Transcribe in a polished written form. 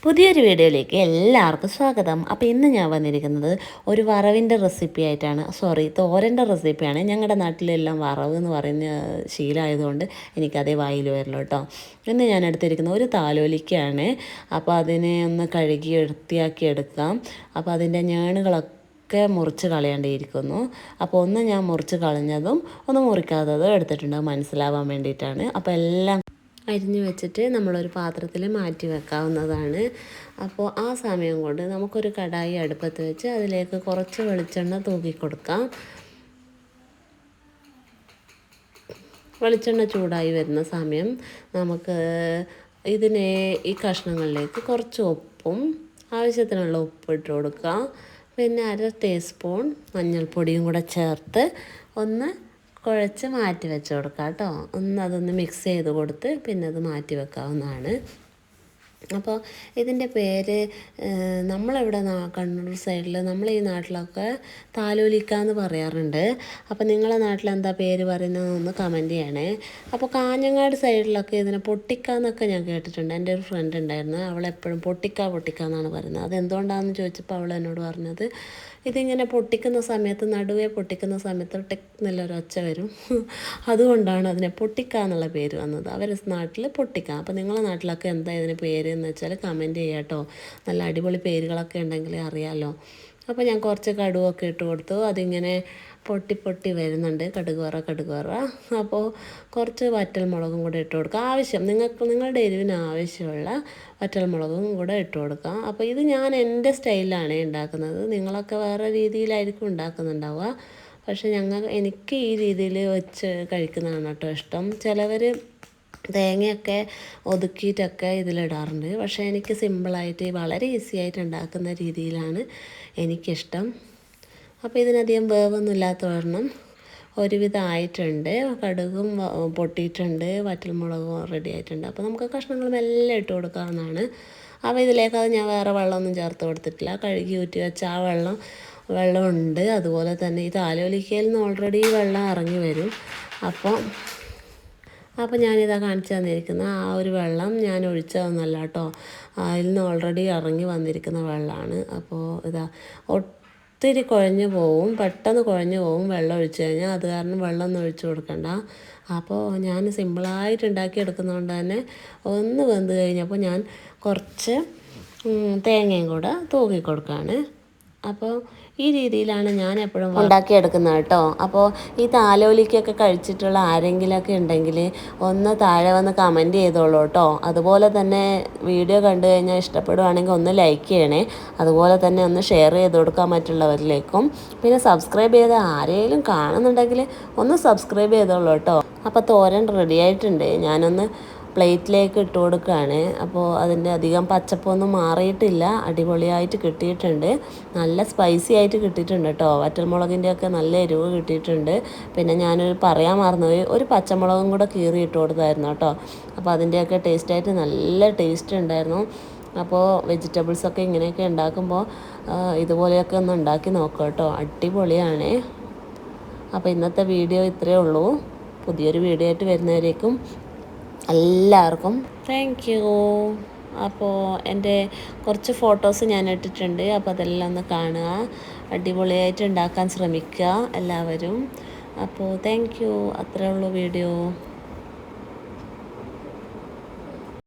പുതിയൊരു വീഡിയോയിലേക്ക് എല്ലാവർക്കും സ്വാഗതം. അപ്പോൾ ഇന്ന് ഞാൻ വന്നിരിക്കുന്നത് ഒരു വറവിൻ്റെ റെസിപ്പി ആയിട്ടാണ്. തോരൻ്റെ റെസിപ്പിയാണ്. ഞങ്ങളുടെ നാട്ടിലെല്ലാം വറവ് എന്ന് പറയുന്ന ശീലമായതുകൊണ്ട് എനിക്കതേ വായിൽ വരുള്ളൂ കേട്ടോ. ഇന്ന് ഞാൻ എടുത്തിരിക്കുന്നത് ഒരു താലോലിക്കയാണ്. അപ്പോൾ അതിനെ ഒന്ന് കഴുകി വൃത്തിയാക്കി എടുക്കാം. അപ്പോൾ അതിൻ്റെ ഞേണുകളൊക്കെ മുറിച്ച് കളയേണ്ടിയിരിക്കുന്നു. അപ്പോൾ ഒന്ന് ഞാൻ മുറിച്ച് കളഞ്ഞതും ഒന്ന് മുറിക്കാത്തതും എടുത്തിട്ടുണ്ട്, മനസ്സിലാവാൻ വേണ്ടിയിട്ടാണ്. അപ്പോൾ എല്ലാം അരിഞ്ഞ് വെച്ചിട്ട് നമ്മളൊരു പാത്രത്തിൽ മാറ്റി വെക്കാവുന്നതാണ്. അപ്പോൾ ആ സമയം കൊണ്ട് നമുക്കൊരു കടായി അടുപ്പത്ത് വെച്ച് അതിലേക്ക് കുറച്ച് വെളിച്ചെണ്ണ തൂക്കി കൊടുക്കാം. വെളിച്ചെണ്ണ ചൂടായി വരുന്ന സമയം നമുക്ക് ഈ കഷ്ണങ്ങളിലേക്ക് കുറച്ച് ഉപ്പും ആവശ്യത്തിനുള്ള ഉപ്പ് ഇട്ട് കൊടുക്കാം. പിന്നെ 1/2 ടീസ്പൂൺ മഞ്ഞൾപ്പൊടിയും കൂടെ ചേർത്ത് ഒന്ന് കുഴച്ച് മാറ്റി വെച്ച് കൊടുക്കാം കേട്ടോ. അതൊന്ന് മിക്സ് ചെയ്ത് കൊടുത്ത് പിന്നെ അത് മാറ്റി വെക്കാവുന്നതാണ്. അപ്പോൾ ഇതിൻ്റെ പേര് നമ്മളിവിടെ കണ്ണൂർ സൈഡിൽ ഈ നാട്ടിലൊക്കെ താലോലിക്ക എന്ന് പറയാറുണ്ട്. അപ്പോൾ നിങ്ങളെ നാട്ടിൽ എന്താ പേര് പറയുന്നതെന്ന് കമൻറ്റ് ചെയ്യണേ. അപ്പോൾ കാഞ്ഞങ്ങാട് സൈഡിലൊക്കെ ഇതിനെ പൊട്ടിക്ക എന്നൊക്കെ ഞാൻ കേട്ടിട്ടുണ്ട്. എൻ്റെ ഒരു ഫ്രണ്ട് ഉണ്ടായിരുന്നു, അവളെപ്പോഴും പൊട്ടിക്ക എന്നാണ് പറയുന്നത്. അതെന്തുകൊണ്ടാണെന്ന് ചോദിച്ചപ്പോൾ അവൾ എന്നോട് പറഞ്ഞത്, ഇതിങ്ങനെ നടുവേ പൊട്ടിക്കുന്ന സമയത്ത് ടെക് എന്നുള്ളൊരു ഒച്ച വരും, അതുകൊണ്ടാണ് അതിനെ പൊട്ടിക്ക എന്നുള്ള പേര് വന്നത്. അവരുടെ നാട്ടിൽ പൊട്ടിക്ക. അപ്പോൾ നിങ്ങളുടെ നാട്ടിലൊക്കെ എന്താ ഇതിന് പേര് എന്ന് വെച്ചാൽ കമൻറ്റ് ചെയ്യാം കേട്ടോ. നല്ല അടിപൊളി പേരുകളൊക്കെ ഉണ്ടെങ്കിൽ അറിയാമല്ലോ. അപ്പോൾ ഞാൻ കുറച്ച് കടുവൊക്കെ ഇട്ട് കൊടുത്തു. അതിങ്ങനെ പൊട്ടി വരുന്നുണ്ട്, കടുക് വറ. അപ്പോൾ കുറച്ച് വറ്റൽമുളകും കൂടെ ഇട്ട് കൊടുക്കുക. നിങ്ങളുടെ എരിവിന് ആവശ്യമുള്ള വറ്റൽമുളകും കൂടെ ഇട്ട് കൊടുക്കുക. അപ്പോൾ ഇത് ഞാൻ എൻ്റെ സ്റ്റൈലിലാണ് ഉണ്ടാക്കുന്നത്. നിങ്ങളൊക്കെ വേറെ രീതിയിലായിരിക്കും ഉണ്ടാക്കുന്നുണ്ടാവുക. പക്ഷേ എനിക്ക് ഈ രീതിയിൽ വെച്ച് കഴിക്കുന്നതാണ് കേട്ടോ ഇഷ്ടം. ചിലവർ തേങ്ങയൊക്കെ ഒതുക്കിയിട്ടൊക്കെ ഇതിലിടാറുണ്ട്. പക്ഷേ എനിക്ക് സിമ്പിളായിട്ട് വളരെ ഈസി ആയിട്ട് ഉണ്ടാക്കുന്ന രീതിയിലാണ് എനിക്കിഷ്ടം. അപ്പോൾ ഇതിനധികം വേവൊന്നും ഇല്ലാത്ത കാരണം ഒരുവിധം ആയിട്ടുണ്ട്. കടുകും പൊട്ടിയിട്ടുണ്ട്, വറ്റൽമുളകും റെഡി ആയിട്ടുണ്ട്. അപ്പോൾ നമുക്ക് കഷ്ണങ്ങളും എല്ലാം ഇട്ട് കൊടുക്കാവുന്നതാണ്. അപ്പോൾ ഇതിലേക്ക് ഞാൻ വേറെ വെള്ളമൊന്നും ചേർത്ത് കൊടുത്തിട്ടില്ല. കഴുകി ഊറ്റി വെച്ച ആ വെള്ളമുണ്ട്. അതുപോലെ തന്നെ ഈ താലോലിക്കയിൽ നിന്ന് ഓൾറെഡി വെള്ളം ഇറങ്ങി വരും. അപ്പോൾ ഞാനിതാ കാണിച്ചു തന്നിരിക്കുന്ന ആ ഒരു വെള്ളം ഞാൻ ഒഴിച്ചതൊന്നുമല്ല കേട്ടോ. അതിൽ നിന്ന് ഓൾറെഡി ഇറങ്ങി വന്നിരിക്കുന്ന വെള്ളമാണ്. അപ്പോൾ ഒത്തിരി പെട്ടെന്ന് കുഴഞ്ഞു പോവും വെള്ളം ഒഴിച്ച് കഴിഞ്ഞാൽ. അത് കാരണം വെള്ളമൊന്നും ഒഴിച്ചു കൊടുക്കണ്ട. അപ്പോൾ ഞാൻ സിമ്പിളായിട്ട് ഉണ്ടാക്കിയെടുക്കുന്നതുകൊണ്ട് തന്നെ ഒന്ന് വെന്ത് കഴിഞ്ഞപ്പോൾ ഞാൻ കുറച്ച് തേങ്ങയും കൂടെ തൂക്കി കൊടുക്കുകയാണ്. അപ്പോൾ ഈ രീതിയിലാണ് ഞാൻ എപ്പോഴും ഉണ്ടാക്കിയെടുക്കുന്നത് കേട്ടോ. അപ്പോൾ ഈ താലോലിക്കൊക്കെ കഴിച്ചിട്ടുള്ള ആരെങ്കിലുമൊക്കെ ഉണ്ടെങ്കിൽ ഒന്ന് താഴെ വന്ന് കമൻറ്റ് ചെയ്തോളൂ കേട്ടോ. അതുപോലെ തന്നെ വീഡിയോ കണ്ടു കഴിഞ്ഞാൽ ഇഷ്ടപ്പെടുവാണെങ്കിൽ ഒന്ന് ലൈക്ക് ചെയ്യണേ. അതുപോലെ തന്നെ ഒന്ന് ഷെയർ ചെയ്ത് കൊടുക്കാൻ മറ്റുള്ളവരിലേക്കും. പിന്നെ സബ്സ്ക്രൈബ് ചെയ്ത് ആരെങ്കിലും കാണുന്നുണ്ടെങ്കിൽ ഒന്ന് സബ്സ്ക്രൈബ് ചെയ്തോളൂ കേട്ടോ. അപ്പോൾ തോരൻ റെഡി ആയിട്ടുണ്ട്. ഞാനൊന്ന് പ്ലേറ്റിലേക്ക് ഇട്ട് കൊടുക്കുകയാണ്. അപ്പോൾ അതിൻ്റെ അധികം പച്ചപ്പൊന്നും മാറിയിട്ടില്ല, അടിപൊളിയായിട്ട് കിട്ടിയിട്ടുണ്ട്. നല്ല സ്പൈസി ആയിട്ട് കിട്ടിയിട്ടുണ്ട് കേട്ടോ. വറ്റൽമുളകിൻ്റെയൊക്കെ നല്ല എരിവ് കിട്ടിയിട്ടുണ്ട്. പിന്നെ ഞാനൊരു പറയാൻ മറന്നുപോയി, ഒരു പച്ചമുളകും കൂടെ കീറി ഇട്ട് കൊടുത്തായിരുന്നു കേട്ടോ. അപ്പോൾ അതിൻ്റെയൊക്കെ ടേസ്റ്റായിട്ട് നല്ല ടേസ്റ്റ് ഉണ്ടായിരുന്നു. അപ്പോൾ വെജിറ്റബിൾസൊക്കെ ഇങ്ങനെയൊക്കെ ഉണ്ടാക്കുമ്പോൾ ഇതുപോലെയൊക്കെ ഒന്ന് ഉണ്ടാക്കി നോക്കുക കേട്ടോ, അടിപൊളിയാണ്. അപ്പോൾ ഇന്നത്തെ വീഡിയോ ഇത്രയേ ഉള്ളൂ. പുതിയൊരു വീഡിയോ ആയിട്ട് വരുന്നവരേക്കും എല്ലാവർക്കും താങ്ക് യു. അപ്പോൾ എൻ്റെ കുറച്ച് ഫോട്ടോസ് ഞാൻ ഇട്ടിട്ടുണ്ട്. അപ്പോൾ അതെല്ലാം ഒന്ന് കാണുക. അടിപൊളിയായിട്ട് ഉണ്ടാക്കാൻ ശ്രമിക്കുക എല്ലാവരും. അപ്പോൾ താങ്ക് യു. അത്രയേ ഉള്ളൂ വീഡിയോ.